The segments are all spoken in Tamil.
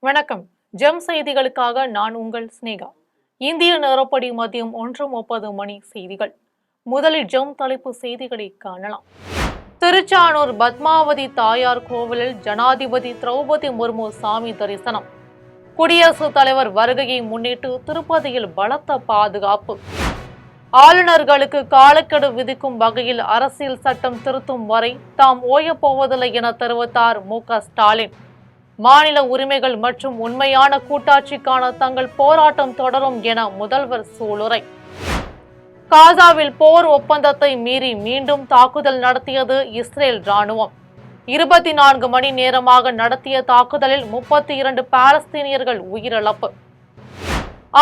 வணக்கம். ஜெம் செய்திகளுக்காக நான் உங்கள் ஸ்னேகா. இந்திய நேரப்படி மதியம் 1:30 மணி செய்திகள். முதலில் ஜெம் தலைப்பு செய்திகளை காணலாம். திருச்சானூர் பத்மாவதி தாயார் கோவிலில் ஜனாதிபதி திரௌபதி முர்மு சாமி தரிசனம். குடியரசுத் தலைவர் வருகையை முன்னிட்டு திருப்பதியில் பலத்த பாதுகாப்பு. ஆளுநர்களுக்கு காலக்கெடு விதிக்கும் வகையில் அரசியல் சட்டம் திருத்தும் வரை தாம் ஓயப்போவதில்லை என தெரிவித்தார் மு.க. ஸ்டாலின். மாநில உரிமைகள் மற்றும் உண்மையான கூட்டாட்சிக்கான தங்கள் போராட்டம் தொடரும் என முதல்வர் சூளுரை. காசாவில் போர் ஒப்பந்தத்தை மீறி மீண்டும் தாக்குதல் நடத்தியது இஸ்ரேல் ராணுவம். 24 மணி நேரமாக நடத்திய தாக்குதலில் 32 பாலஸ்தீனியர்கள் உயிரிழப்பு.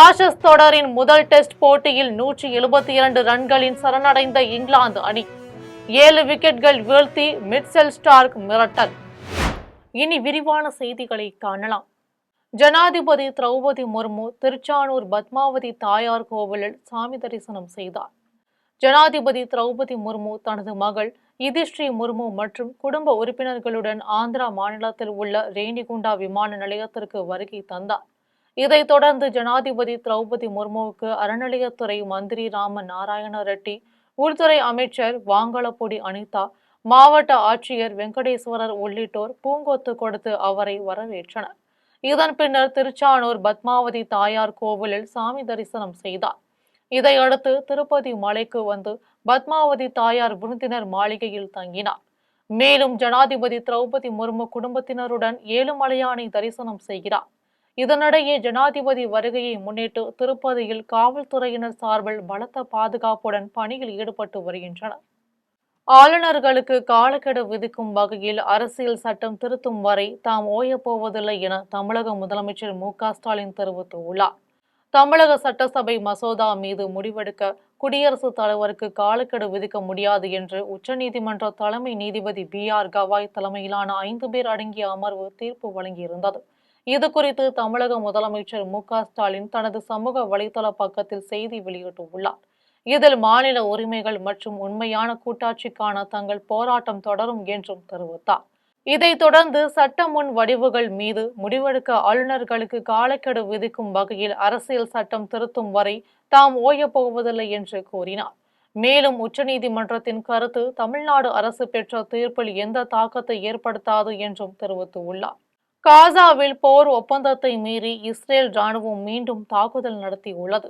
ஆஷஸ் தொடரின் முதல் டெஸ்ட் போட்டியில் 172 ரன்களின் சரணடைந்த இங்கிலாந்து அணி 7 விக்கெட்கள் வீழ்த்தி மிட்செல் ஸ்டார்க் மிரட்டல். இனி விரிவான செய்திகளை காணலாம். ஜனாதிபதி திரௌபதி முர்மு திருச்சானூர் பத்மாவதி தாயார் கோவிலில் சாமி தரிசனம் செய்தார். ஜனாதிபதி திரௌபதி முர்மு தனது மகள் இதிஸ்ரீ முர்மு மற்றும் குடும்ப உறுப்பினர்களுடன் ஆந்திரா மாநிலத்தில் உள்ள ரேணிகுண்டா விமான நிலையத்திற்கு வருகை தந்தார். இதைத் தொடர்ந்து ஜனாதிபதி திரௌபதி முர்முவுக்கு அறநிலையத்துறை மந்திரி ராம நாராயண ரெட்டி, உள்துறை அமைச்சர் வாங்கலப்பொடி அனிதா, மாவட்ட ஆட்சியர் வெங்கடேஸ்வரர் உள்ளிட்டோர் பூங்கொத்து கொடுத்து அவரை வரவேற்றனர். இதன் பின்னர் திருச்சானூர் பத்மாவதி தாயார் கோவிலில் சாமி தரிசனம் செய்தார். இதையடுத்து திருப்பதி மலைக்கு வந்து பத்மாவதி தாயார் விருந்தினர் மாளிகையில் தங்கினார். மேலும் ஜனாதிபதி திரௌபதி முர்மு குடும்பத்தினருடன் ஏழுமலையானை தரிசனம் செய்கிறார். இதனிடையே ஜனாதிபதி வருகையை முன்னிட்டு திருப்பதியில் காவல்துறையினர் சார்பில் பலத்த பாதுகாப்புடன் பணியில் ஈடுபட்டு வருகின்றனர். ஆளுநர்களுக்கு காலக்கெடு விதிக்கும் வகையில் அரசியல் சட்டம் திருத்தும் வரை தாம் ஓயப்போவதில்லை என தமிழக முதலமைச்சர் மு.க. ஸ்டாலின் தெரிவித்துள்ளார். தமிழக சட்டசபை மசோதா மீது முடிவெடுக்க குடியரசுத் தலைவருக்கு காலக்கெடு விதிக்க முடியாது என்று உச்சநீதிமன்ற தலைமை நீதிபதி B.R. கவாய் தலைமையிலான 5 பேர் அடங்கிய அமர்வு தீர்ப்பு வழங்கியிருந்தது. இதுகுறித்து தமிழக முதலமைச்சர் மு.க. ஸ்டாலின் தனது சமூக வலைதள பக்கத்தில் செய்தி வெளியிட்டுள்ளார். இதில் மாநில உரிமைகள் மற்றும் உண்மையான கூட்டாட்சிக்கான தங்கள் போராட்டம் தொடரும் என்றும் தெரிவித்தார். இதைத் தொடர்ந்து சட்ட முன் வடிவுகள் மீது முடிவெடுக்க ஆளுநர்களுக்கு காலக்கெடு விதிக்கும் வகையில் அரசியல் சட்டம் திருத்தும் வரை தாம் ஓயப்போவதில்லை என்று கூறினார். மேலும் உச்சநீதிமன்றத்தின் கருத்து தமிழ்நாடு அரசு பெற்ற தீர்ப்பில் எந்த தாக்கத்தை ஏற்படுத்தாது என்றும் தெரிவித்துள்ளார். காசாவில் போர் ஒப்பந்தத்தை மீறி இஸ்ரேல் ராணுவம் மீண்டும் தாக்குதல் நடத்தியுள்ளது.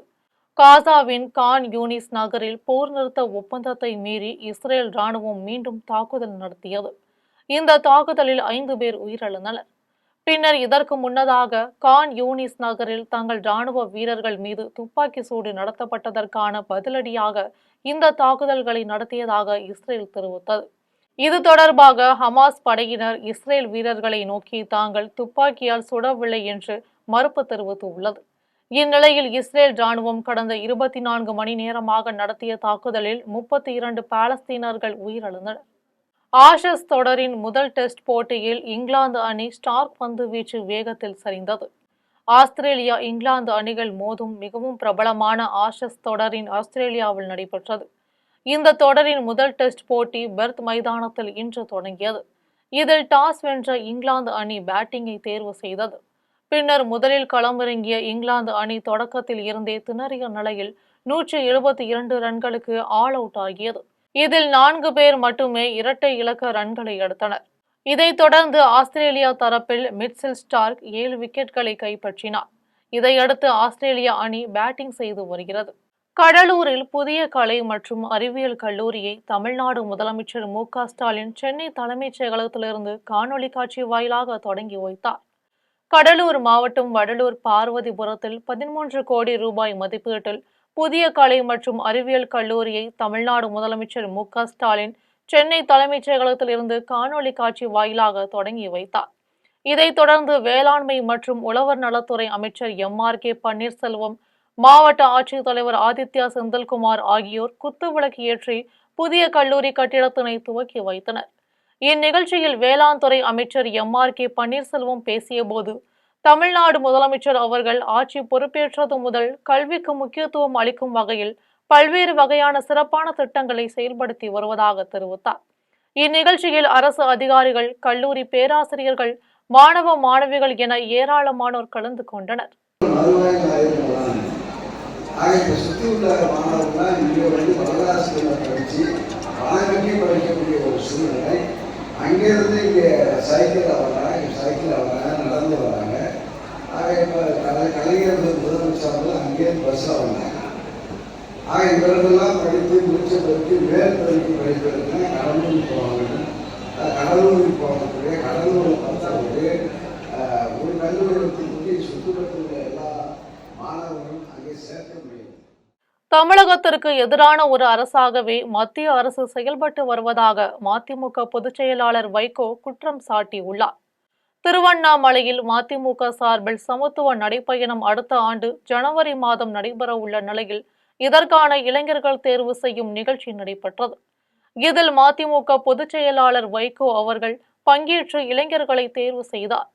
காசாவின் கான் யூனிஸ் நகரில் போர் நிறுத்த ஒப்பந்தத்தை மீறி இஸ்ரேல் ராணுவம் மீண்டும் தாக்குதல் நடத்தியது. இந்த தாக்குதலில் 5 பேர் உயிரிழந்தனர். பின்னர் இதற்கு முன்னதாக கான் யூனிஸ் நகரில் தங்கள் ராணுவ வீரர்கள் மீது துப்பாக்கி சூடு நடத்தப்பட்டதற்கான பதிலடியாக இந்த தாக்குதல்களை நடத்தியதாக இஸ்ரேல் தெரிவித்தது. இது தொடர்பாக ஹமாஸ் படையினர் இஸ்ரேல் வீரர்களை நோக்கி தாங்கள் துப்பாக்கியால் சுடவில்லை என்று மறுப்பு தெரிவித்துள்ளது. இந்நிலையில் இஸ்ரேல் ராணுவம் கடந்த 24 மணி நேரமாக நடத்திய தாக்குதலில் 32 பாலஸ்தீனர்கள் உயிரிழந்தனர். ஆஷஸ் தொடரின் முதல் டெஸ்ட் போட்டியில் இங்கிலாந்து அணி ஸ்டார்க் பந்து வீச்சு வேகத்தில் சரிந்தது. ஆஸ்திரேலியா இங்கிலாந்து அணிகள் மோதும் மிகவும் பிரபலமான ஆஷஸ் தொடரின் ஆஸ்திரேலியாவில் நடைபெற்றது. இந்த தொடரின் முதல் டெஸ்ட் போட்டி பெர்த் மைதானத்தில் இன்று தொடங்கியது. இதில் டாஸ் வென்ற இங்கிலாந்து அணி பேட்டிங்கை தேர்வு செய்தது. பின்னர் முதலில் களமிறங்கிய இங்கிலாந்து அணி தொடக்கத்தில் இருந்தே திணறிய நிலையில் 172 ரன்களுக்கு ஆல் அவுட் ஆகியது. இதில் 4 பேர் மட்டுமே இரட்டை இலக்க ரன்களை எடுத்தனர். இதைத் தொடர்ந்து ஆஸ்திரேலியா தரப்பில் மிட்செல் ஸ்டார்க் 7 விக்கெட்களை கைப்பற்றினார். இதையடுத்து ஆஸ்திரேலியா அணி பேட்டிங் செய்து வருகிறது. கடலூரில் புதிய கலை மற்றும் அறிவியல் கல்லூரியை தமிழ்நாடு முதலமைச்சர் மு.க. ஸ்டாலின் சென்னை தலைமைச் செயலகத்திலிருந்து காணொலி காட்சி வாயிலாக தொடங்கி வைத்தார். கடலூர் மாவட்டம் வடலூர் பார்வதிபுரத்தில் 13 கோடி ரூபாய் மதிப்பீட்டில் புதிய கலை மற்றும் அறிவியல் கல்லூரியை தமிழ்நாடு முதலமைச்சர் மு.க. ஸ்டாலின் சென்னை தலைமைச் செயலகத்தில் இருந்து காணொலி காட்சி வாயிலாக தொடங்கி வைத்தார். இதைத் தொடர்ந்து வேளாண்மை மற்றும் உழவர் நலத்துறை அமைச்சர் M.R.K. பன்னீர்செல்வம், மாவட்ட ஆட்சித்தலைவர் ஆதித்யா செந்தில்குமார் ஆகியோர் குத்துவிளக்கு ஏற்றி புதிய கல்லூரி கட்டிடத்தினை துவக்கி வைத்தனர். இந்நிகழ்ச்சியில் வேளாண் துறை அமைச்சர் M.R.K. பன்னீர்செல்வம் பேசியபோது, தமிழ்நாடு முதலமைச்சர் அவர்கள் ஆட்சி பொறுப்பேற்றது முதல் கல்விக்கு முக்கியத்துவம் அளிக்கும் வகையில் பல்வேறு வகையான சிறப்பான திட்டங்களை செயல்படுத்தி வருவதாக தெரிவித்தார். இந்நிகழ்ச்சியில் அரசு அதிகாரிகள், கல்லூரி பேராசிரியர்கள், மாணவ மாணவிகள் என ஏராளமானோர் கலந்து கொண்டனர். சுற்றி உள்ள மாணவர்கள்லாம் இங்கே வந்து வரலாசிரியர் படித்து பணம் கட்டி படிக்கக்கூடிய ஒரு சூழ்நிலை. அங்கேருந்து இங்கே சைக்கிள் வராங்க, நடந்து வராங்க. ஆக இப்போ கலைஞர் முதலமைச்சர்கள் அங்கேருந்து பஸ்ஸில் வந்தாங்க. ஆக இவர்களெல்லாம் படித்து முடிச்ச பிறகு மேல் படிப்பு படிப்பதற்கு கடலூருக்கு போவாங்க. கடலூருக்கு போகக்கூடிய கடலூரில் பார்த்தாலே ஒரு கல்லூரிக்கு சுற்றுப்பட்டுள்ள எல்லா மாணவர்களும் அங்கே சேர்க்க முடியும். தமிழகத்திற்கு எதிரான ஒரு அரசாகவே மத்திய அரசு செயல்பட்டு வருவதாக மதிமுக பொதுச் செயலாளர் வைகோ குற்றம் சாட்டியுள்ளார். திருவண்ணாமலையில் மதிமுக சார்பில் சமத்துவ நடைப்பயணம் அடுத்த ஆண்டு ஜனவரி மாதம் நடைபெறவுள்ள நிலையில் இதற்கான இளைஞர்கள் தேர்வு செய்யும் நிகழ்ச்சி நடைபெற்றது. இதில் மதிமுக பொதுச் செயலாளர் வைகோ அவர்கள் பங்கேற்று இளைஞர்களை தேர்வு செய்தார்.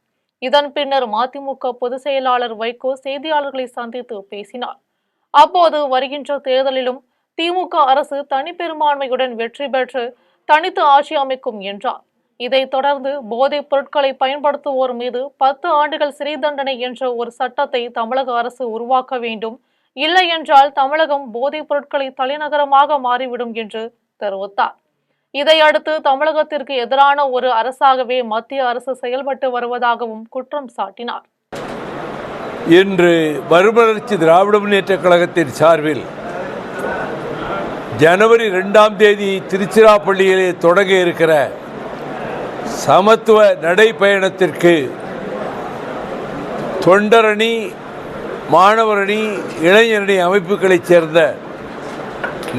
இதன் பின்னர் மதிமுக பொதுச் செயலாளர் வைகோ செய்தியாளர்களை சந்தித்து பேசினார். அப்போது வருகின்ற தேர்தலிலும் திமுக அரசு தனிப்பெரும்பான்மையுடன் வெற்றி பெற்று தனித்து ஆட்சி அமைக்கும் என்றார். இதைத் தொடர்ந்து போதைப் பொருட்களை பயன்படுத்துவோர் மீது 10 ஆண்டுகள் சிறை தண்டனை என்ற ஒரு சட்டத்தை தமிழக அரசு உருவாக்க வேண்டும். இல்லை என்றால் தமிழகம் போதைப் பொருட்களை தலைநகரமாக மாறிவிடும் என்று தெரிவித்தார். இதையடுத்து தமிழகத்திற்கு எதிரான ஒரு அரசாகவே மத்திய அரசு செயல்பட்டு வருவதாகவும் குற்றம் சாட்டினார். இன்று மறுமலர்ச்சி திராவிட முன்னேற்ற கழகத்தின் சார்பில் ஜனவரி 2ஆம் தேதி திருச்சிராப்பள்ளியிலே தொடங்க இருக்கிற சமத்துவ நடைப்பயணத்திற்கு தொண்டரணி, மாணவரணி, இளைஞரணி அமைப்புகளைச் சேர்ந்த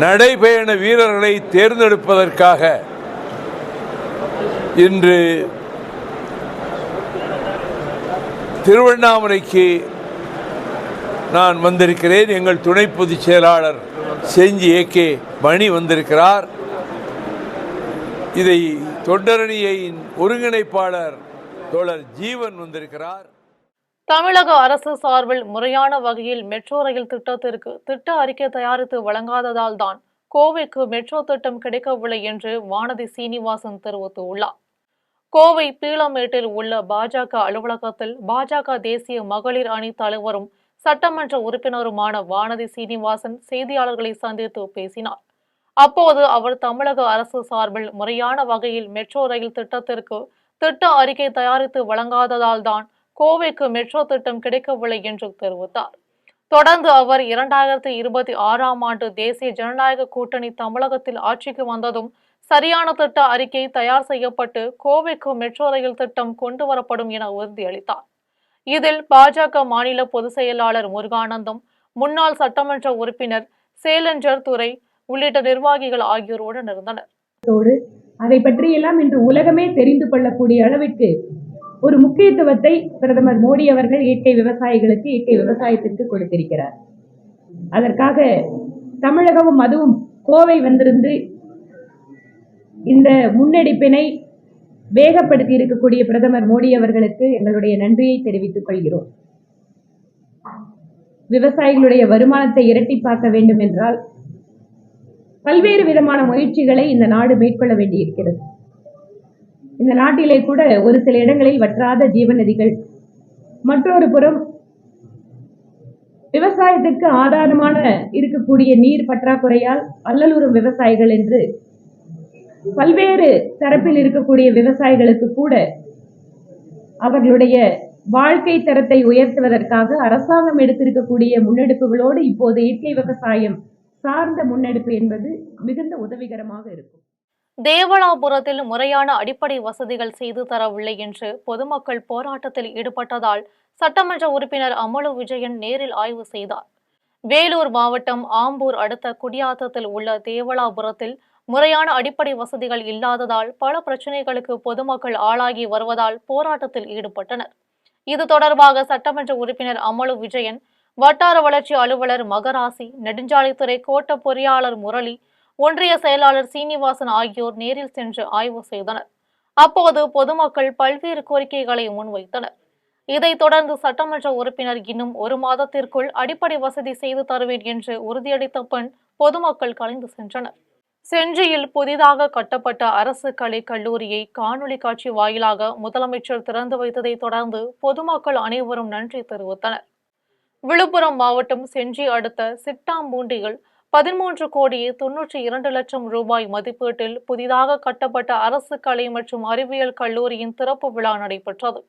நடைபயண வீரர்களை தேர்ந்தெடுப்பதற்காக இன்று திருவண்ணாமலைக்கு நான் வந்திருக்கிறேன். எங்கள் துணை பொதுச் செயலாளர் செஞ்சி ஏ.கே. மணி வந்திருக்கிறார். இதை தொண்டரணியின் ஒருங்கிணைப்பாளர் தோழர் ஜீவன் வந்திருக்கிறார். தமிழக அரசு சார்பில் முறையான வகையில் மெட்ரோ ரயில் திட்டத்திற்கு திட்ட அறிக்கை தயாரித்து வழங்காததால் தான் கோவைக்கு மெட்ரோ திட்டம் கிடைக்கவில்லை என்று வானதி சீனிவாசன் தெரிவித்துள்ளார். கோவை பீளமேட்டில் உள்ள பாஜக அலுவலகத்தில் பாஜக தேசிய மகளிர் அணி தலைவரும் சட்டமன்ற உறுப்பினருமான வானதி சீனிவாசன் செய்தியாளர்களை சந்தித்து பேசினார். அப்போது அவர் தமிழக அரசு சார்பில் முறையான வகையில் மெட்ரோ ரயில் திட்டத்திற்கு திட்ட அறிக்கை தயாரித்து வழங்காததால் தான் கோவைக்கு மெட்ரோ திட்டம் கிடைக்கவில்லை என்று தெரிவித்தார். தொடர்ந்து அவர் 2026ஆம் ஆண்டு தேசிய ஜனநாயக கூட்டணி தமிழகத்தில் ஆட்சிக்கு வந்ததும் சரியான திட்ட அறிக்கை தயார் செய்யப்பட்டு கோவைக்கு மெட்ரோ ரயில் திட்டம் கொண்டு வரப்படும் என உறுதியளித்தார். இதில் பாஜக மாநில பொதுச் செயலாளர் முருகானந்தம், முன்னாள் சட்டமன்ற உறுப்பினர் சேலஞ்சர் துரை உள்ளிட்ட நிர்வாகிகள் ஆகியோருடன் இருந்தனர். அதை பற்றியெல்லாம் இன்று உலகமே தெரிந்து கொள்ளக்கூடிய அளவிற்கு ஒரு முக்கியத்துவத்தை பிரதமர் மோடி அவர்கள் இயற்கை விவசாயிகளுக்கு, இயற்கை விவசாயத்திற்கு கொடுத்திருக்கிறார். அதற்காக தமிழகமும் அதுவும் கோவை வந்திருந்து இந்த முன்னெடுப்பினை வேகப்படுத்தி இருக்கக்கூடிய பிரதமர் மோடி அவர்களுக்கு எங்களுடைய நன்றியை தெரிவித்துக் கொள்கிறோம். விவசாயிகளுடைய வருமானத்தை இரட்டிப்பாக்க வேண்டும் என்றால் பல்வேறு விதமான முயற்சிகளை இந்த நாடு மேற்கொள்ள வேண்டியிருக்கிறது. இந்த நாட்டிலே கூட ஒரு சில இடங்களில் வற்றாத ஜீவநதிகள், மற்றொரு புறம் விவசாயத்திற்கு ஆதாரமான இருக்கக்கூடிய நீர் பற்றாக்குறையால் அல்லலுறும் விவசாயிகள் என்று பல்வேறு தரப்பில் இருக்கக்கூடிய விவசாயிகளுக்கு கூட அவர்களுடைய வாழ்க்கை தரத்தை உயர்த்துவதற்காக அரசாங்கம் எடுத்திருக்கக்கூடிய முன்னெடுப்புகளோடு இப்போது இயற்கை விவசாயம் சார்ந்த முன்னெடுப்பு என்பது மிகுந்த உதவிகரமாக இருக்கும். தேவலாபுரத்தில் முறையான அடிப்படை வசதிகள் செய்து தரவில்லை என்று பொதுமக்கள் போராட்டத்தில் ஈடுபட்டதால் சட்டமன்ற உறுப்பினர் அமலு விஜயன் நேரில் ஆய்வு செய்தார். வேலூர் மாவட்டம் ஆம்பூர் அடுத்த குடியாத்தத்தில் உள்ள தேவலாபுரத்தில் முறையான அடிப்படை வசதிகள் இல்லாததால் பல பிரச்சினைகளுக்கு பொதுமக்கள் ஆளாகி வருவதால் போராட்டத்தில் ஈடுபட்டனர். இது தொடர்பாக சட்டமன்ற உறுப்பினர் அமலு விஜயன், வட்டார வளர்ச்சி அலுவலர் மகராசி, நெடுஞ்சாலைத்துறை கோட்ட பொறியாளர் முரளி, ஒன்றிய செயலாளர் சீனிவாசன் ஆகியோர் நேரில் சென்று ஆய்வு செய்தனர். அப்போது பொதுமக்கள் பல்வேறு கோரிக்கைகளை முன்வைத்தனர். இதைத் தொடர்ந்து சட்டமன்ற உறுப்பினர் இன்னும் 1 மாதத்திற்குள் அடிப்படை வசதி செய்து தருவேன் என்று உறுதியளித்த பின் பொதுமக்கள் கலைந்து சென்றனர். செஞ்சியில் புதிதாக கட்டப்பட்ட அரசு கலை கல்லூரியை காணொலி காட்சி வாயிலாக முதலமைச்சர் திறந்து வைத்ததை தொடர்ந்து பொதுமக்கள் அனைவரும் நன்றி தெரிவித்தனர். விழுப்புரம் மாவட்டம் செஞ்சி அடுத்த சிட்டாம்பூண்டியில் 13,92,00,000 ரூபாய் மதிப்பீட்டில் புதிதாக கட்டப்பட்ட அரசு கலை மற்றும் அறிவியல் கல்லூரியின் திறப்பு விழா நடைபெற்றது.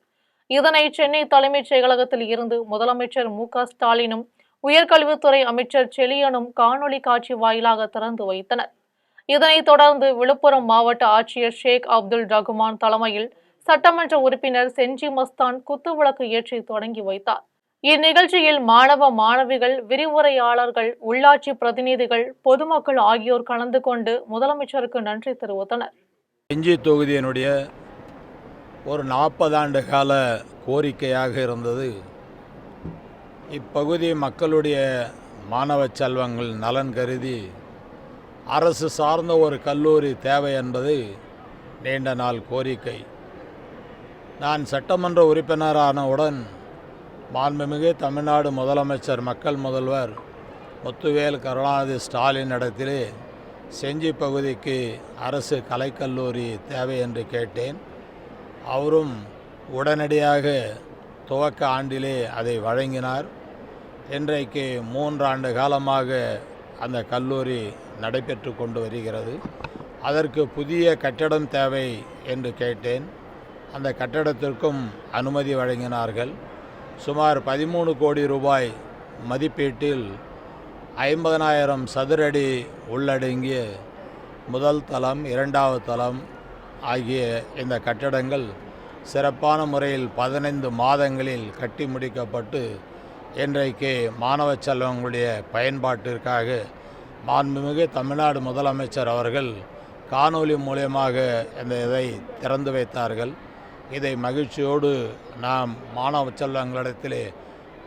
இதனை சென்னை தலைமைச் செயலகத்தில் இருந்து முதலமைச்சர் மு.க.ஸ்டாலினும் உயர்கல்வித்துறை அமைச்சர் செழியனும் காணொலி காட்சி வாயிலாக திறந்து வைத்தனர். இதனைத் தொடர்ந்து விழுப்புரம் மாவட்ட ஆட்சியர் ஷேக் அப்துல் ரகுமான் தலைமையில் சட்டமன்ற உறுப்பினர் செஞ்சி மஸ்தான் குத்துவிளக்கு ஏற்றி தொடங்கி வைத்தார். இந்நிகழ்ச்சியில் மாணவ மாணவிகள், விரிவுரையாளர்கள், உள்ளாட்சி பிரதிநிதிகள், பொதுமக்கள் ஆகியோர் கலந்து கொண்டு முதலமைச்சருக்கு நன்றி தெரிவித்தனர். செஞ்சி தொகுதியினுடைய ஒரு 40 ஆண்டு கால கோரிக்கையாக இருந்தது இப்பகுதி மக்களுடைய மாணவ செல்வங்கள் நலன் கருதி அரசு சார்ந்த ஒரு கல்லூரி தேவை என்பது நீண்ட நாள் கோரிக்கை. நான் சட்டமன்ற உறுப்பினரானவுடன் மாண்புமிகு தமிழ்நாடு முதலமைச்சர் மக்கள் முதல்வர் முத்துவேல் கருணாநிதி ஸ்டாலின் இடத்திலே செஞ்சி பகுதிக்கு அரசு கலைக்கல்லூரி தேவை என்று கேட்டேன். அவரும் உடனடியாக துவக்க ஆண்டிலே அதை வழங்கினார். இன்றைக்கு 3 ஆண்டு காலமாக அந்த கல்லூரி நடைபெற்று கொண்டு வருகிறது. அதற்கு புதிய கட்டடம் தேவை என்று கேட்டேன். அந்த கட்டடத்திற்கும் அனுமதி வழங்கினார்கள். சுமார் 13 கோடி ரூபாய் மதிப்பீட்டில் 50,000 சதுரடி உள்ளடங்கிய முதல் தளம், 2வது தளம் ஆகிய இந்த கட்டடங்கள் சிறப்பான முறையில் 15 மாதங்களில் கட்டி முடிக்கப்பட்டு இன்றைக்கு மாணவ செல்வங்களுடைய பயன்பாட்டிற்காக மாண்புமிகு தமிழ்நாடு முதலமைச்சர் அவர்கள் காணொலி மூலமாக இதை திறந்து வைத்தார்கள். இதை மகிழ்ச்சியோடு நாம் மாணவ செல்வங்களிடத்திலே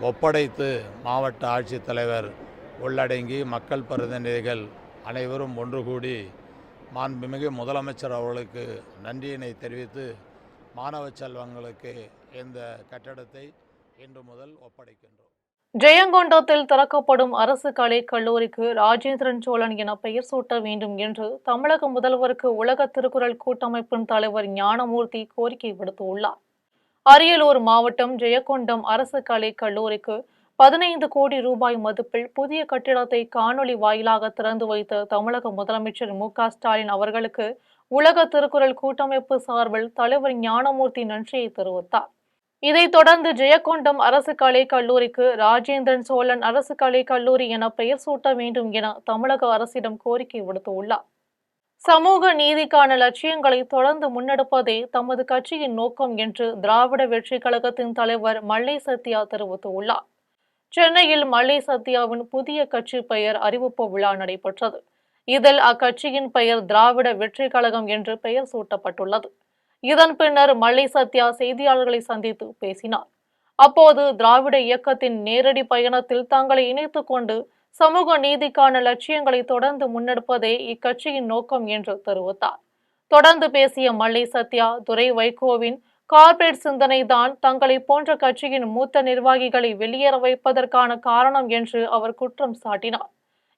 ஒப்படைத்து மாவட்ட ஆட்சித்தலைவர் உள்ளடங்கி மக்கள் பிரதிநிதிகள் அனைவரும் ஒன்று கூடி மாண்புமிகு முதலமைச்சர் அவர்களுக்கு நன்றியினை தெரிவித்து மாணவ செல்வங்களுக்கு இந்த கட்டடத்தை இன்று முதல் ஒப்படைக்கின்றோம். ஜெயங்கொண்டத்தில் திறக்கப்படும் அரசு கலை கல்லூரிக்கு ராஜேந்திரன் சோழன் என பெயர் சூட்ட வேண்டும் என்று தமிழக முதல்வருக்கு உலக திருக்குறள் கூட்டமைப்பின் தலைவர் ஞானமூர்த்தி கோரிக்கை விடுத்துள்ளார். அரியலூர் மாவட்டம் ஜெயங்கொண்டம் அரசு கலை கல்லூரிக்கு 15 கோடி ரூபாய் மதிப்பில் புதிய கட்டிடத்தை காணொலி வாயிலாக திறந்து வைத்த தமிழக முதலமைச்சர் மு.க.ஸ்டாலின் அவர்களுக்கு உலக திருக்குறள் கூட்டமைப்பு சார்பில் தலைவர் ஞானமூர்த்தி நன்றியை தெரிவித்தார். இதைத் தொடர்ந்து ஜெயங்கொண்டம் அரசு கலை கல்லூரிக்கு ராஜேந்திரன் சோழன் அரசு கலை கல்லூரி என பெயர் சூட்ட வேண்டும் என தமிழக அரசிடம் கோரிக்கை விடுத்துள்ளார். சமூக நீதிக்கான லட்சியங்களை தொடர்ந்து முன்னெடுப்பதே தமது கட்சியின் நோக்கம் என்று திராவிட வெற்றி கழகத்தின் தலைவர் மல்லை சத்யா தெரிவித்துள்ளார். சென்னையில் மல்லை சத்யாவின் புதிய கட்சி பெயர் அறிவிப்பு விழா நடைபெற்றது. இதில் அக்கட்சியின் பெயர் திராவிட வெற்றி கழகம் என்று பெயர் சூட்டப்பட்டுள்ளது. இதன் பின்னர் மல்லை சத்யா செய்தியாளர்களை சந்தித்து பேசினார். அப்போது திராவிட இயக்கத்தின் நேரடி பயணத்தில் தங்களை இணைத்துக் கொண்டு சமூக நீதிக்கான லட்சியங்களை தொடர்ந்து முன்னெடுப்பதே இக்கட்சியின் நோக்கம் என்று தெரிவித்தார். தொடர்ந்து பேசிய மல்லை சத்யா, துரை வைகோவின் கார்ப்பரேட் சிந்தனை தான் தங்களை போன்ற கட்சியின் மூத்த நிர்வாகிகளை வெளியேற வைப்பதற்கான காரணம் என்று அவர் குற்றம் சாட்டினார்.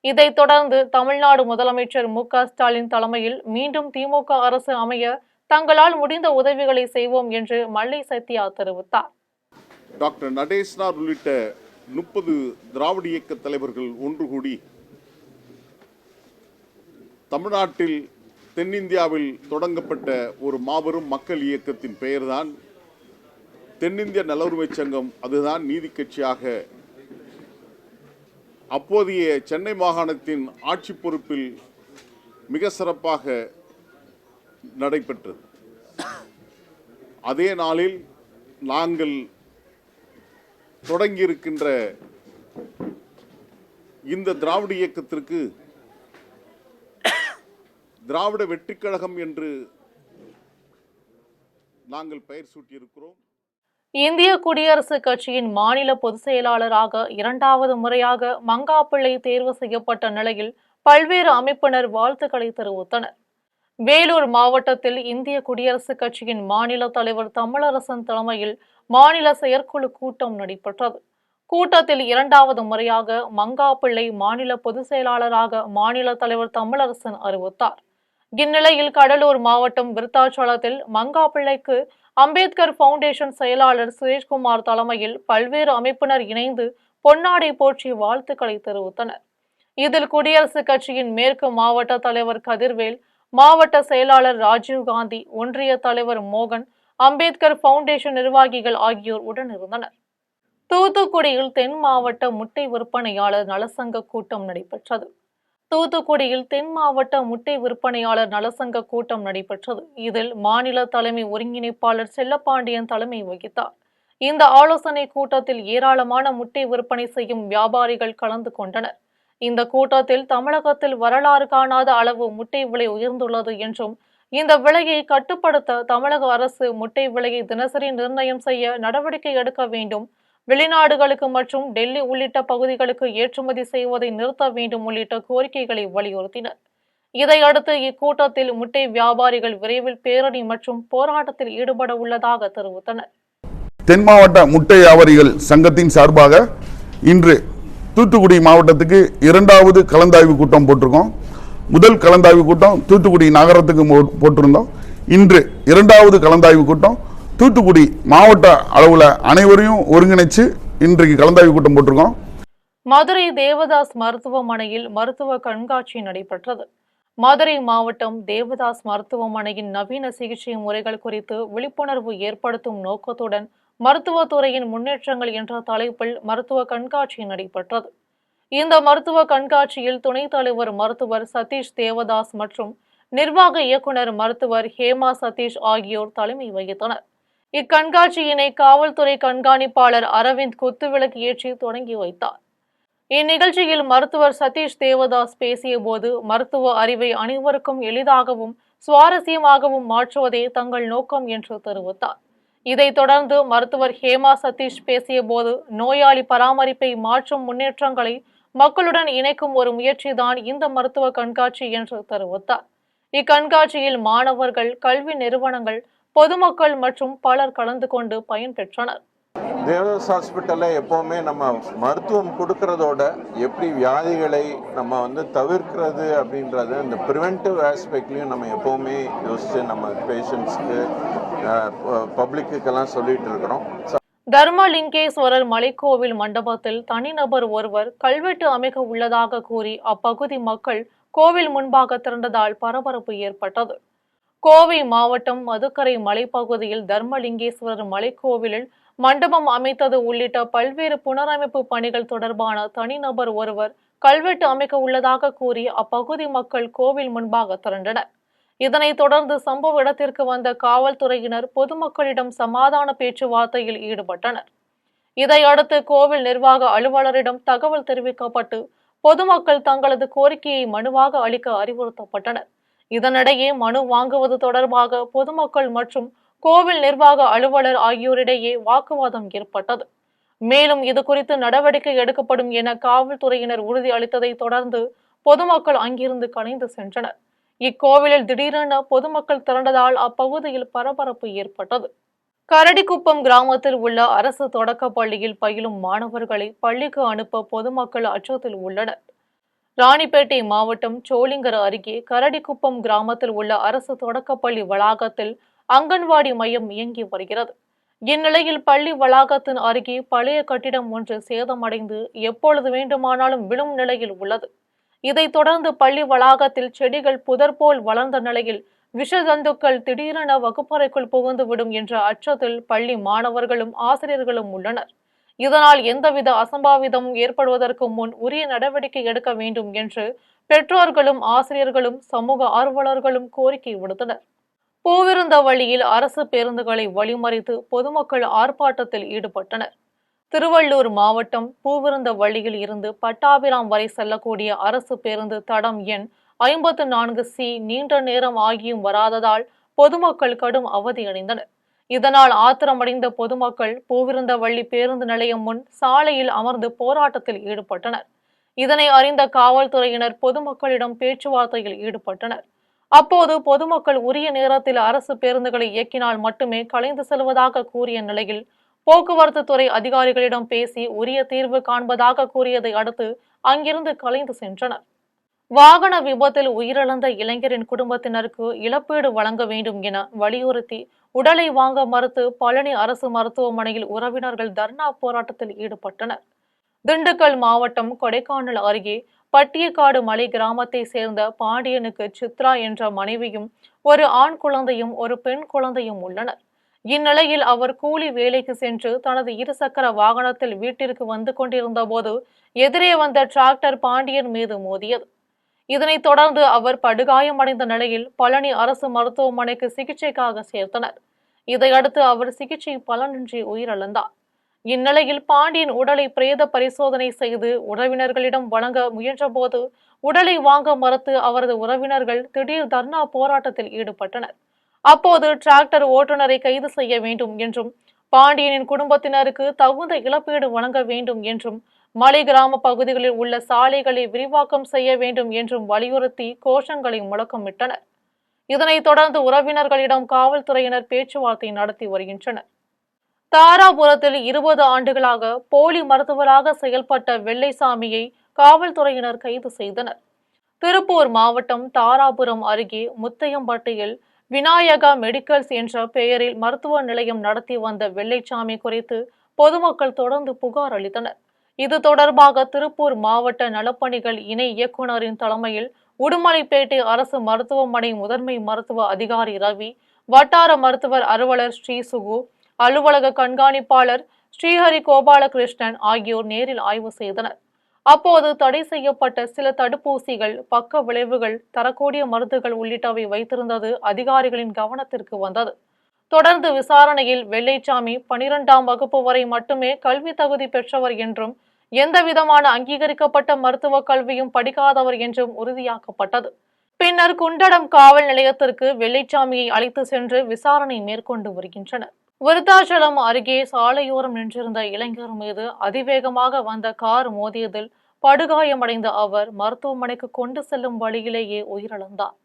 இதைத் தொடர்ந்து தமிழ்நாடு முதலமைச்சர் மு.க.ஸ்டாலின் தலைமையில் மீண்டும் திமுக அரசு அமைய தங்களால் முடிந்த உதவிகளை செய்வோம் என்று மல்லை சத்யா தெரிவித்தார். டாக்டர் நடேசனார் உள்ளிட்ட 30 திராவிட இயக்க தலைவர்கள் ஒன்று கூடி தமிழ்நாட்டில் தென்னிந்தியாவில் தொடங்கப்பட்ட ஒரு மாபெரும் மக்கள் இயக்கத்தின் பெயர்தான் தென்னிந்திய நலவுரிமை சங்கம். அதுதான் நீதி கட்சியாக அப்போதைய சென்னை மாகாணத்தின் ஆட்சி பொறுப்பில் மிக சிறப்பாக நடைபெற்றது. அதே நாளில் நாங்கள் தொடங்கியிருக்கின்ற இந்த திராவிட இயக்கத்திற்கு திராவிட வெற்றிக் கழகம் என்று நாங்கள் பெயர் சூட்டியிருக்கிறோம். இந்திய குடியரசுக் கட்சியின் மாநில பொதுச் செயலாளராக 2வது முறையாக மங்காப்பிள்ளை தேர்வு செய்யப்பட்ட நிலையில் பல்வேறு அமைப்பினர் வாழ்த்துக்களை தெரிவித்தனர். வேலூர் மாவட்டத்தில் இந்திய குடியரசுக் கட்சியின் மாநில தலைவர் தமிழரசன் தலைமையில் மாநில செயற்குழு கூட்டம் நடைபெற்றது. கூட்டத்தில் இரண்டாவது முறையாக மங்காப்பிள்ளை மாநில பொதுச் செயலாளராக மாநில தலைவர் தமிழரசன் அறிவித்தார். இந்நிலையில் கடலூர் மாவட்டம் விருத்தாச்சலத்தில் மங்காப்பிள்ளைக்கு அம்பேத்கர் பவுண்டேஷன் செயலாளர் சுரேஷ்குமார் தலைமையில் பல்வேறு அமைப்பினர் இணைந்து பொன்னாடை போற்றி வாழ்த்துக்களை தெரிவித்தனர். இதில் குடியரசுக் கட்சியின் மேற்கு மாவட்ட தலைவர் கதிர்வேல், மாவட்ட செயலாளர் ராஜீவ்காந்தி, ஒன்றிய தலைவர் மோகன், அம்பேத்கர் பவுண்டேஷன் நிர்வாகிகள் ஆகியோர் உடனிருந்தனர். தூத்துக்குடியில் தென் மாவட்ட முட்டை விற்பனையாளர் நலசங்க கூட்டம் நடைபெற்றது. தூத்துக்குடியில் தென் மாவட்ட முட்டை விற்பனையாளர் நலசங்க கூட்டம் நடைபெற்றது. இதில் மாநில தலைமை ஒருங்கிணைப்பாளர் செல்லப்பாண்டியன் தலைமை வகித்தார். இந்த ஆலோசனை கூட்டத்தில் ஏராளமான முட்டை விற்பனை செய்யும் வியாபாரிகள் கலந்து கொண்டனர். இந்த கூட்டத்தில் தமிழகத்தில் வரலாறு காணாத அளவு முட்டை விலை உயர்ந்துள்ளது என்றும், இந்த விலையை கட்டுப்படுத்த தமிழக அரசு முட்டை விலையை தினசரி நிர்ணயம் செய்ய நடவடிக்கை எடுக்க வேண்டும், வெளிநாடுகளுக்கு மற்றும் டெல்லி உள்ளிட்ட பகுதிகளுக்கு ஏற்றுமதி செய்வதை நிறுத்த வேண்டும் உள்ளிட்ட கோரிக்கைகளை வலியுறுத்தினர். இதையடுத்து இக்கூட்டத்தில் முட்டை வியாபாரிகள் விரைவில் பேரணி மற்றும் போராட்டத்தில் ஈடுபட உள்ளதாக தெரிவித்தனர். தென் மாவட்ட முட்டை வியாபாரிகள் சங்கத்தின் சார்பாக இன்று தூத்துக்குடி மாவட்டத்துக்கு இரண்டாவது கலந்தாய்வு கூட்டம் போட்டிருக்கோம். முதல் கலந்தாய்வு கூட்டம் தூத்துக்குடி நகரத்துக்கு போட்டிருந்தோம். இன்று இரண்டாவது கலந்தாய்வு கூட்டம் தூத்துக்குடி மாவட்ட அளவில் அனைவரையும் ஒருங்கிணைச்சு இன்றைக்கு கலந்தாய்வு கூட்டம் போட்டிருக்கோம். மதுரை தேவதாஸ் மருத்துவமனையில் மருத்துவ கண்காட்சி நடைபெற்றது. மதுரை மாவட்டம் தேவதாஸ் மருத்துவமனையின் நவீன சிகிச்சை முறைகள் குறித்து விழிப்புணர்வு ஏற்படுத்தும் நோக்கத்துடன் மருத்துவத்துறையின் முன்னேற்றங்கள் என்ற தலைப்பில் மருத்துவ கண்காட்சி நடைபெற்றது. இந்த மருத்துவ கண்காட்சியில் துணைத் தலைவர் மருத்துவர் சதீஷ் தேவதாஸ் மற்றும் நிர்வாக இயக்குனர் மருத்துவர் ஹேமா சதீஷ் ஆகியோர் தலைமை வகித்தனர். இக்கண்காட்சியினை காவல்துறை கண்காணிப்பாளர் அரவிந்த் குத்துவிளக்கு ஏற்றி தொடங்கி வைத்தார். இந்நிகழ்ச்சியில் மருத்துவர் சதீஷ் தேவதாஸ் பேசிய போது, மருத்துவ அறிவை அனைவருக்கும் எளிதாகவும் சுவாரஸ்யமாகவும் மாற்றுவதே தங்கள் நோக்கம் என்று தெரிவித்தார். இதைத் தொடர்ந்து மருத்துவர் ஹேமா சதீஷ் பேசிய போது, நோயாளி பராமரிப்பை மாற்றும் முன்னேற்றங்களை மக்களுடன் இணைக்கும் ஒரு முயற்சிதான் இந்த மருத்துவ கண்காட்சி என்று தெரிவித்தார். இக்கண்காட்சியில் மாணவர்கள், கல்வி நிறுவனங்கள், பொதுமக்கள் மற்றும் பலர் கலந்து கொண்டு பயன்பெற்றனர். தேவதாஸ் ஹாஸ்பிட்டலில் எப்போவுமே நம்ம மருத்துவம் கொடுக்கறதோட எப்படி வியாதிகளை நம்ம தவிர்க்கிறது அப்படின்றது இந்த ப்ரிவென்டிவ் ஆஸ்பெக்ட்லையும் நம்ம எப்போவுமே யோசித்து நம்ம பேஷண்ட்ஸ்க்கு பப்ளிக்குக்கெல்லாம் சொல்லிட்டு இருக்கிறோம். தர்மலிங்கேஸ்வரர் மலைக்கோவில் மண்டபத்தில் தனிநபர் ஒருவர் கல்வெட்டு அமைக்க உள்ளதாக கூறி அப்பகுதி மக்கள் கோவில் முன்பாக திரண்டதால் பரபரப்பு ஏற்பட்டது. கோவை மாவட்டம் மதுக்கரை மலைப்பகுதியில் தர்மலிங்கேஸ்வரர் மலைக்கோவிலில் மண்டபம் அமைத்தது உள்ளிட்ட பல்வேறு புனரமைப்பு பணிகள் தொடர்பான தனிநபர் ஒருவர் கல்வெட்டு அமைக்க உள்ளதாக கூறி அப்பகுதி மக்கள் கோவில் முன்பாக திரண்டனர். இதனைத் தொடர்ந்து சம்பவ இடத்திற்கு வந்த காவல்துறையினர் பொதுமக்களிடம் சமாதான பேச்சுவார்த்தையில் ஈடுபட்டனர். இதையடுத்து கோவில் நிர்வாக அலுவலரிடம் தகவல் தெரிவிக்கப்பட்டு பொதுமக்கள் தங்களது கோரிக்கையை மனுவாக அளிக்க அறிவுறுத்தப்பட்டனர். இதனிடையே மனு வாங்குவது தொடர்பாக பொதுமக்கள் மற்றும் கோவில் நிர்வாக அலுவலர் ஆகியோரிடையே வாக்குவாதம் ஏற்பட்டது. மேலும் இது குறித்து நடவடிக்கை எடுக்கப்படும் என காவல்துறையினர் உறுதி அளித்ததை தொடர்ந்து பொதுமக்கள் அங்கிருந்து கலைந்து சென்றனர். இக்கோவிலில் திடீரென பொதுமக்கள் திரண்டதால் அப்பகுதியில் பரபரப்பு ஏற்பட்டது. கரடிக்குப்பம் கிராமத்தில் உள்ள அரசு தொடக்க பள்ளியில் பயிலும் மாணவர்களை பள்ளிக்கு அனுப்ப பொதுமக்கள் அச்சத்தில் உள்ளனர். ராணிப்பேட்டை மாவட்டம் சோளிங்கர் அருகே கரடிக்குப்பம் கிராமத்தில் உள்ள அரசு தொடக்கப்பள்ளி வளாகத்தில் அங்கன்வாடி மையம் இயங்கி வருகிறது. இந்நிலையில் பள்ளி வளாகத்தின் அருகே பழைய கட்டிடம் ஒன்று சேதமடைந்து எப்பொழுது வேண்டுமானாலும் விழும் நிலையில் உள்ளது. இதைத் தொடர்ந்து பள்ளி வளாகத்தில் செடிகள் புதர் போல் வளர்ந்த நிலையில் விஷ ஜந்துக்கள் திடீரென வகுப்பறைக்குள் புகுந்துவிடும் என்ற அச்சத்தில் பள்ளி மாணவர்களும் ஆசிரியர்களும் உள்ளனர். இதனால் எந்தவித அசம்பாவிதமும் ஏற்படுவதற்கு முன் உரிய நடவடிக்கை எடுக்க வேண்டும் என்று பெற்றோர்களும் ஆசிரியர்களும் சமூக ஆர்வலர்களும் கோரிக்கை விடுத்தனர். பூவிருந்தவள்ளியில் அரசு பேருந்துகளை வழிமறித்து பொதுமக்கள் ஆர்ப்பாட்டத்தில் ஈடுபட்டனர். திருவள்ளூர் மாவட்டம் பூவிருந்தவள்ளியில் இருந்து பட்டாபிராம் வரை செல்லக்கூடிய அரசு பேருந்து தடம் எண் 54C நீண்ட நேரம் ஆகியும் வராததால் பொதுமக்கள் கடும் அவதியடைந்தனர். இதனால் ஆத்திரமடைந்த பொதுமக்கள் பூவிருந்தவள்ளி பேருந்து நிலையம் முன் சாலையில் அமர்ந்து போராட்டத்தில் ஈடுபட்டனர். இதனை அறிந்த காவல்துறையினர் பொதுமக்களிடம் பேச்சுவார்த்தையில் ஈடுபட்டனர். அப்போது பொதுமக்கள் உரிய நேரத்தில் அரசு பேருந்துகளை இயக்கினால் மட்டுமே கலைந்து செல்வதாக கூறிய நிலையில் போக்குவரத்து துறை அதிகாரிகளிடம் பேசி உரிய தீர்வு காண்பதாக கூறியதை அடுத்து அங்கிருந்து கலைந்து சென்றனர். வாகன விபத்தில் உயிரிழந்த இளைஞரின் குடும்பத்தினருக்கு இழப்பீடு வழங்க வேண்டும் என வலியுறுத்தி உடலை வாங்க மறுத்து பழனி அரசு மருத்துவமனையில் உறவினர்கள் தர்ணா போராட்டத்தில் ஈடுபட்டனர். திண்டுக்கல் மாவட்டம் கொடைக்கானல் அருகே பட்டியக்காடு மலை கிராமத்தை சேர்ந்த பாண்டியனுக்கு சித்ரா என்ற மனைவியும் ஒரு ஆண் குழந்தையும் ஒரு பெண் குழந்தையும் உள்ளனர். இந்நிலையில் அவர் கூலி வேலைக்கு சென்று தனது இருசக்கர வாகனத்தில் வீட்டிற்கு வந்து கொண்டிருந்த போது எதிரே வந்த டிராக்டர் பாண்டியன் மீது மோதியது. இதனைத் தொடர்ந்து அவர் படுகாயமடைந்த நிலையில் பழனி அரசு மருத்துவமனைக்கு சிகிச்சைக்காக சேர்த்தனர். இதையடுத்து அவர் சிகிச்சை பலனின்றி உயிரிழந்தார். இந்நிலையில் பாண்டியன் உடலை பிரேத பரிசோதனை செய்து உறவினர்களிடம் வழங்க முயன்றபோது உடலை வாங்க மறுத்து அவரது உறவினர்கள் திடீர் தர்ணா போராட்டத்தில் ஈடுபட்டனர். அப்போது டிராக்டர் ஓட்டுநரை கைது செய்ய வேண்டும் என்றும் பாண்டியனின் குடும்பத்தினருக்கு தகுந்த இழப்பீடு வழங்க வேண்டும் என்றும் மலை கிராம பகுதிகளில் உள்ள சாலைகளை விரிவாக்கம் செய்ய வேண்டும் என்றும் வலியுறுத்தி கோஷங்களை முழக்கமிட்டனர். இதனைத் தொடர்ந்து உறவினர்களிடம் காவல்துறையினர் பேச்சுவார்த்தை நடத்தி வருகின்றனர். தாராபுரத்தில் 20 ஆண்டுகளாக போலி மருத்துவராக செயல்பட்ட வெள்ளைசாமியை காவல்துறையினர் கைது செய்தனர். திருப்பூர் மாவட்டம் தாராபுரம் அருகே முத்தையம்பட்டியில் விநாயகா மெடிக்கல்ஸ் என்ற பெயரில் மருத்துவ நிலையம் நடத்தி வந்த வெள்ளைசாமி குறித்து பொதுமக்கள் தொடர்ந்து புகார் அளித்தனர். இது தொடர்பாக திருப்பூர் மாவட்ட நலப்பணிகள் இணை இயக்குநரின் தலைமையில் உடுமலைப்பேட்டை அரசு மருத்துவமனை முதன்மை மருத்துவ அதிகாரி ரவி, வட்டார மருத்துவர் அலுவலர் ஸ்ரீசுகு, அலுவலக கண்காணிப்பாளர் ஸ்ரீஹரி கோபாலகிருஷ்ணன் ஆகியோர் நேரில் ஆய்வு செய்தனர். அப்போது தடை செய்யப்பட்ட சில தடுப்பூசிகள், பக்க விளைவுகள் தரக்கூடிய மருந்துகள் உள்ளிட்டவை வைத்திருந்தது அதிகாரிகளின் கவனத்திற்கு வந்தது. தொடர்ந்து விசாரணையில் வெள்ளைச்சாமி 12ஆம் வகுப்பு வரை மட்டுமே கல்வி தகுதி பெற்றவர் என்றும் எந்தவிதமான அங்கீகரிக்கப்பட்ட மருத்துவ கல்வியும் படிக்காதவர் என்றும் உறுதியாக்கப்பட்டது. பின்னர் குண்டடம் காவல் நிலையத்திற்கு வெள்ளைச்சாமியை அழைத்து சென்று விசாரணை மேற்கொண்டு வருகின்றனர். விருத்தாச்சலம் அருகே சாலையோரம் நின்றிருந்த இளைஞர் மீது அதிவேகமாக வந்த கார் மோதியதில் படுகாயமடைந்த அவர் மருத்துவமனைக்கு கொண்டு செல்லும் வழியிலேயே உயிரிழந்தார்.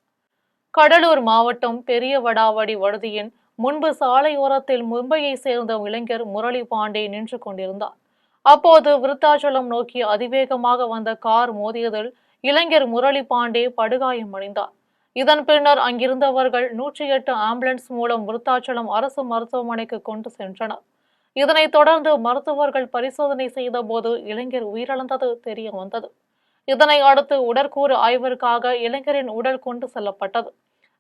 கடலூர் மாவட்டம் பெரிய வடாவடி வடுதியின் முன்பு சாலையோரத்தில் மும்பையை சேர்ந்த இளைஞர் முரளி பாண்டே நின்று கொண்டிருந்தார். அப்போது விருத்தாச்சலம் நோக்கி அதிவேகமாக வந்த கார் மோதியதில் இளைஞர் முரளி பாண்டே படுகாயமடைந்தார். இதன் பின்னர் அங்கிருந்தவர்கள் 108 ஆம்புலன்ஸ் மூலம் விருத்தாச்சலம் அரசு மருத்துவமனைக்கு கொண்டு சென்றனர். இதனைத் தொடர்ந்து மருத்துவர்கள் பரிசோதனை செய்த போது இளைஞர் உயிரிழந்தது தெரிய வந்தது. இதனை அடுத்து உடற்கூறு ஆய்விற்காக இளைஞரின் உடல் கொண்டு செல்லப்பட்டது.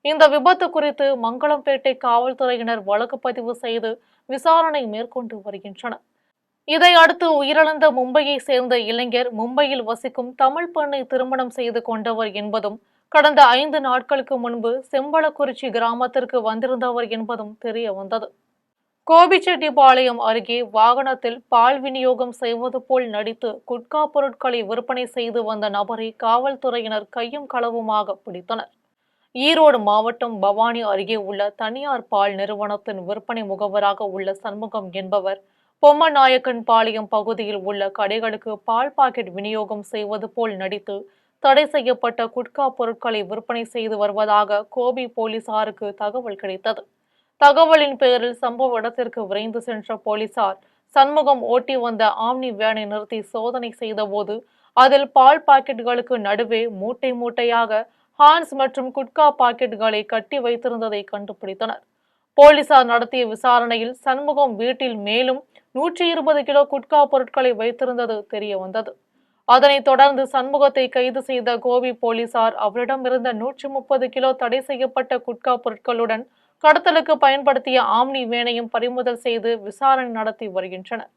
இந்த விபத்து குறித்து மங்களம்பேட்டை காவல்துறையினர் வழக்கு பதிவு செய்து விசாரணை மேற்கொண்டு வருகின்றனர். இதையடுத்து உயிரிழந்த மும்பையை சேர்ந்த இளைஞர் மும்பையில் வசிக்கும் தமிழ் பெண்ணை திருமணம் செய்து கொண்டவர் என்பதும் கடந்த 5 நாட்களுக்கு முன்பு செம்பளக்குறிச்சி கிராமத்திற்கு வந்திருந்தவர் என்பதும் தெரிய வந்தது. கோபிச்செட்டிப்பாளையம் அருகே வாகனத்தில் பால் விநியோகம் செய்வது போல் நடித்து குட்கா பொருட்களை விற்பனை செய்து வந்த நபரை காவல்துறையினர் கையும் களவுமாக பிடித்தனர். ஈரோடு மாவட்டம் பவானி அருகே உள்ள தனியார் பால் நிறுவனத்தின் விற்பனை முகவராக உள்ள சண்முகம் என்பவர் பொம்மநாயக்கன் பாளையம் பகுதியில் உள்ள கடைகளுக்கு பால் பாக்கெட் விநியோகம் செய்வது போல் நடித்து தடை செய்யப்பட்ட குட்கா பொருட்களை விற்பனை செய்து வருவதாக கோபி போலீசாருக்கு தகவல் கிடைத்தது. தகவலின் பேரில் சம்பவ இடத்திற்கு விரைந்து சென்ற போலீசார் சண்முகம் ஓட்டி வந்த ஆம்னி வேனை நிறுத்தி சோதனை செய்தபோது அதில் பால் பாக்கெட்டுகளுக்கு நடுவே மூட்டை மூட்டையாக ஹான்ஸ் மற்றும் குட்கா பாக்கெட்டுகளை கட்டி வைத்திருந்ததை கண்டுபிடித்தனர். போலீசார் நடத்திய விசாரணையில் சண்முகம் வீட்டில் மேலும் 120 கிலோ குட்கா பொருட்களை வைத்திருந்தது தெரிய வந்தது. அதனைத் தொடர்ந்து சண்முகத்தை கைது செய்த கோபி போலீசார் அவரிடமிருந்த 130 கிலோ தடை செய்யப்பட்ட குட்கா பொருட்களுடன் கடத்தலுக்கு பயன்படுத்திய ஆம்னி வேனையும் பறிமுதல் செய்து விசாரணை நடத்தி வருகின்றனர்.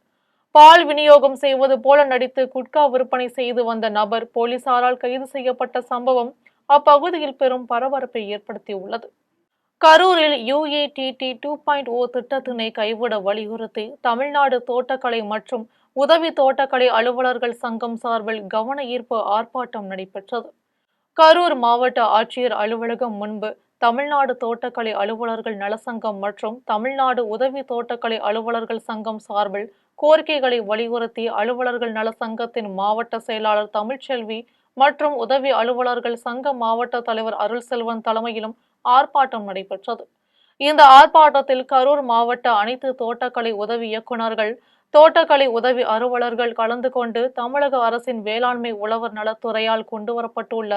பால் விநியோகம் செய்வது போல நடித்து குட்கா விற்பனை செய்து வந்த நபர் போலீசாரால் கைது செய்யப்பட்ட சம்பவம் அப்பகுதியில் பெரும் பரபரப்பை ஏற்படுத்தியுள்ளது. கரூரில் UATT 2.0 திட்டத்தினை கைவிட வலியுறுத்தி தமிழ்நாடு தோட்டக்கலை மற்றும் உதவி தோட்டக்கலை அலுவலர்கள் சங்கம் சார்பில் கவன ஈர்ப்பு ஆர்ப்பாட்டம் நடைபெற்றது. கரூர் மாவட்ட ஆட்சியர் அலுவலகம் முன்பு தமிழ்நாடு தோட்டக்கலை அலுவலர்கள் நலசங்கம் மற்றும் தமிழ்நாடு உதவி தோட்டக்கலை அலுவலர்கள் சங்கம் சார்பில் கோரிக்கைகளை வலியுறுத்தி அலுவலர்கள் நல சங்கத்தின் மாவட்ட செயலாளர் தமிழ்ச்செல்வி மற்றும் உதவி அலுவலர்கள் சங்க மாவட்ட தலைவர் அருள்செல்வன் தலைமையிலும் ஆர்ப்பாட்டம் நடைபெற்றது. இந்த ஆர்ப்பாட்டத்தில் கரூர் மாவட்ட அனைத்து தோட்டக்கலை உதவி இயக்குநர்கள், தோட்டக்கலை உதவி அலுவலர்கள் கலந்து கொண்டு தமிழக அரசின் வேளாண்மை உழவர் நலத்துறையால் கொண்டுவரப்பட்டுள்ள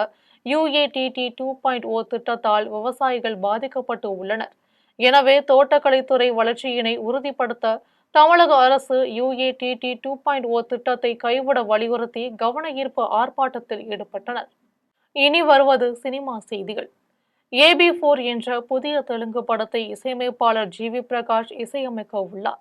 UATT 2.0 திட்டத்தால் விவசாயிகள் பாதிக்கப்பட்டு உள்ளனர். எனவே தோட்டக்கலைத்துறை வளர்ச்சியினை உறுதிப்படுத்த தமிழக அரசு UATT 2.0 திட்டத்தை கைவிட வலியுறுத்தி கவன ஈர்ப்பு ஆர்ப்பாட்டத்தில் ஈடுபட்டனர். இனி வருவது சினிமா செய்திகள். AB4 என்ற புதிய தெலுங்கு படத்தை இசையமைப்பாளர் GV பிரகாஷ் இசையமைக்க உள்ளார்.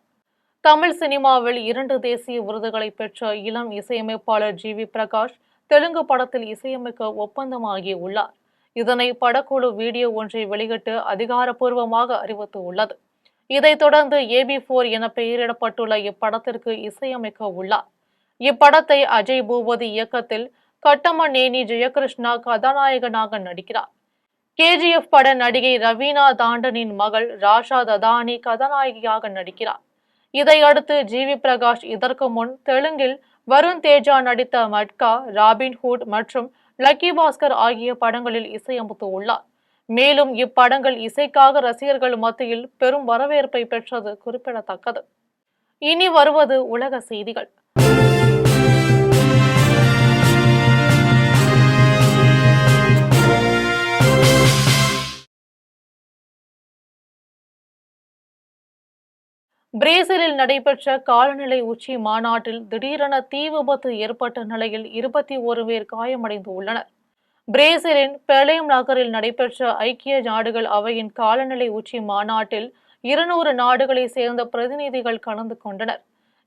தமிழ் சினிமாவில் 2 தேசிய விருதுகளை பெற்ற இளம் இசையமைப்பாளர் GV பிரகாஷ் தெலுங்கு படத்தில் இசையமைக்க ஒப்பந்தமாகி உள்ளார். இதனை படக்குழு வீடியோ ஒன்றை வெளியிட்டு அதிகாரப்பூர்வமாக அறிவித்துள்ளது. இதைத் தொடர்ந்து AB4 என பெயரிடப்பட்டுள்ள இப்படத்திற்கு இசையமைக்க உள்ளார். இப்படத்தை அஜய் பூபதி இயக்கத்தில் கட்டமநேனி ஜெயகிருஷ்ணா கதாநாயகனாக நடிக்கிறார். KGF பட நடிகை ரவீனா தாண்டனின் மகள் ராஷா ததானி கதாநாயகியாக நடிக்கிறார். இதையடுத்து GV பிரகாஷ் இதற்கு முன் தெலுங்கில் வருண் தேஜா நடித்த மட்கா, ராபின்ஹுட் மற்றும் லக்கி பாஸ்கர் ஆகிய படங்களில் இசையமைத்து உள்ளார். மேலும் இப்படங்கள் இசைக்காக ரசிகர்கள் மத்தியில் பெரும் வரவேற்பை பெற்றது குறிப்பிடத்தக்கது. இனி வருவது உலக செய்திகள். பிரேசிலில் நடைபெற்ற காலநிலை உச்சி மாநாட்டில் திடீரென தீ விபத்து ஏற்பட்ட நிலையில் 21 பேர் காயமடைந்து உள்ளனர். பிரேசிலின் பெலேம் நகரில் நடைபெற்ற ஐக்கிய நாடுகள் அவையின் காலநிலை உச்சி மாநாட்டில் 200 நாடுகளை சேர்ந்த பிரதிநிதிகள் கலந்து கொண்டனர்.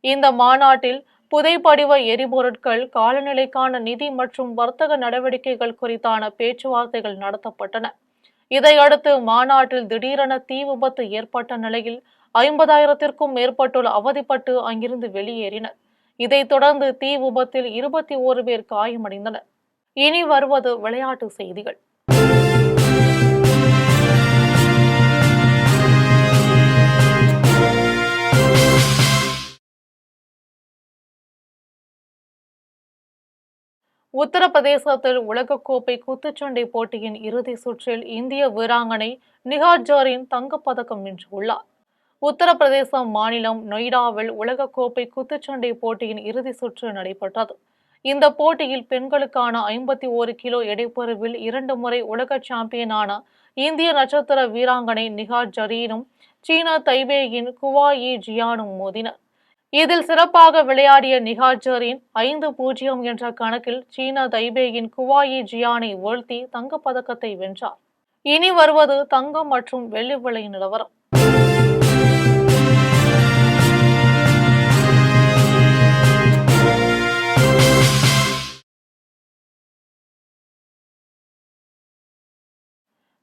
இந்த மாநாட்டில் புதைப்படிவ எரிபொருட்கள், காலநிலைக்கான நிதி மற்றும் வர்த்தக நடவடிக்கைகள் குறித்தான பேச்சுவார்த்தைகள் நடத்தப்பட்டன. இதையடுத்து மாநாட்டில் திடீரென தீ விபத்து ஏற்பட்ட நிலையில் 50,000-க்கும் மேற்பட்டோர் அவதிப்பட்டு அங்கிருந்து வெளியேறினர். இதைத் தொடர்ந்து தீ விபத்தில் 21 பேர் காயமடைந்தனர். இனி வருவது விளையாட்டு செய்திகள். உத்தரப்பிரதேசத்தில் உலகக்கோப்பை குத்துச்சண்டை போட்டியின் இறுதி சுற்றில் இந்திய வீராங்கனை நிகாத் ஜரீன் தங்கப்பதக்கம் வென்றுள்ளார். உத்தரப்பிரதேசம் மாநிலம் நொய்டாவில் உலகக்கோப்பை குத்துச்சண்டை போட்டியின் இறுதி சுற்று நடைபெற்றது. இந்த போட்டியில் பெண்களுக்கான 51 கிலோ எடைப்பிரிவில் 2 முறை உலக சாம்பியனான இந்திய நட்சத்திர வீராங்கனை நிகாத் ஜரீனும் சீனா தைபேயின் குவாயி ஜியானும் மோதினர். இதில் சிறப்பாக விளையாடிய நிகாத் ஜரீன் 5-0 என்ற கணக்கில் சீனா தைபேயின் குவாயி ஜியானை வீழ்த்தி தங்கப்பதக்கத்தை வென்றார். இனி வருவது தங்கம் மற்றும் வெள்ளி விலை நிலவரம்.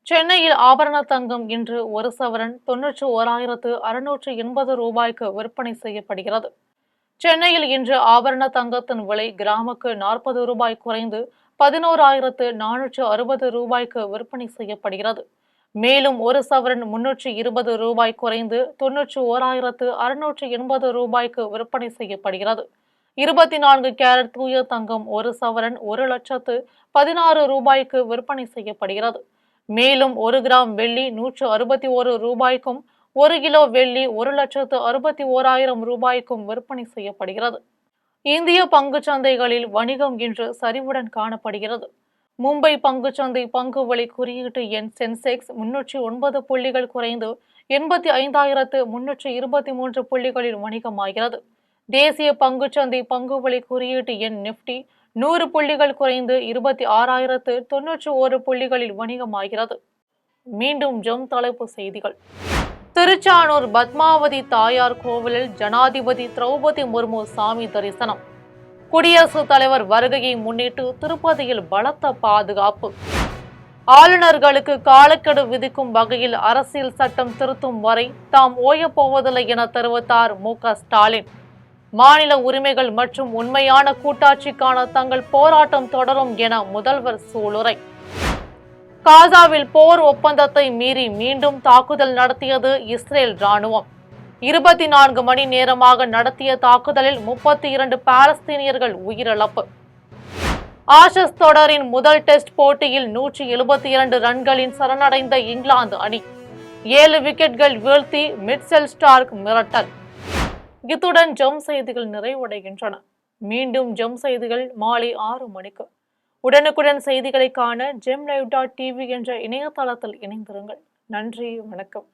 சென்னையில் ஆபரண தங்கம் இன்று 1 சவரன் 91,680 ரூபாய்க்கு விற்பனை செய்யப்படுகிறது. சென்னையில் இன்று ஆபரண தங்கத்தின் விலை கிராமுக்கு 40 ரூபாய் குறைந்து 11,460 ரூபாய்க்கு விற்பனை செய்யப்படுகிறது. மேலும் 1 சவரன் 320 ரூபாய் குறைந்து 91,680 ரூபாய்க்கு விற்பனை செய்யப்படுகிறது. 24 கேரட் தூய தங்கம் 1 சவரன் 1,16,000 ரூபாய்க்கு விற்பனை செய்யப்படுகிறது. மேலும் 1 கிராம் வெள்ளி 161 ரூபாய்க்கும் 1 கிலோ வெள்ளி 1,61,000 ரூபாய்க்கும் விற்பனை செய்யப்படுகிறது. இந்திய பங்குச்சந்தைகளில் வணிகம் இன்று சரிவுடன் காணப்படுகிறது. மும்பை பங்குச்சந்தை பங்கு விலை குறியீட்டு எண் சென்செக்ஸ் 309 புள்ளிகள் குறைந்து 85,323 புள்ளிகளில் வணிகமாகிறது. தேசிய பங்குச்சந்தை பங்கு விலை குறியீட்டு எண் நிப்டி 100 புள்ளிகள் குறைந்து 26,091 புள்ளிகளில் வணிகமாகிறது. மீண்டும் தலைப்பு செய்திகள். திருச்சானூர் பத்மாவதி தாயார் கோவிலில் ஜனாதிபதி திரௌபதி முர்மு சாமி தரிசனம். குடியரசுத் தலைவர் வருகையை முன்னிட்டு திருப்பதியில் பலத்த பாதுகாப்பு. ஆளுநர்களுக்கு காலக்கெடு விதிக்கும் வகையில் அரசியல் சட்டம் திருத்தும் வரை தாம் ஓயப்போவதில்லை என தெரிவித்தார் MK ஸ்டாலின். மாநில உரிமைகள் மற்றும் உண்மையான கூட்டாட்சிக்கான தங்கள் போராட்டம் தொடரும் என முதல்வர் சூளுரை. காசாவில் போர் ஒப்பந்தத்தை மீறி மீண்டும் தாக்குதல் நடத்தியது இஸ்ரேல் ராணுவம். 24 மணி நேரமாக நடத்திய தாக்குதலில் 32 பாலஸ்தீனியர்கள் உயிரிழப்பு. ஆஷஸ் தொடரின் முதல் டெஸ்ட் போட்டியில் 172 ரன்களின் சரணடைந்த இங்கிலாந்து அணி. 7 விக்கெட்கள் வீழ்த்தி மிட்செல் ஸ்டார்க் மிரட்டல். இத்துடன் ஜெம் செய்திகள் நிறைவடைகின்றன. மீண்டும் ஜெம் செய்திகள் மாலை 6 மணிக்கு. உடனுக்குடன் செய்திகளை காண GemLive.tv என்ற இணையதளத்தில் இணைந்திருங்கள். நன்றி, வணக்கம்.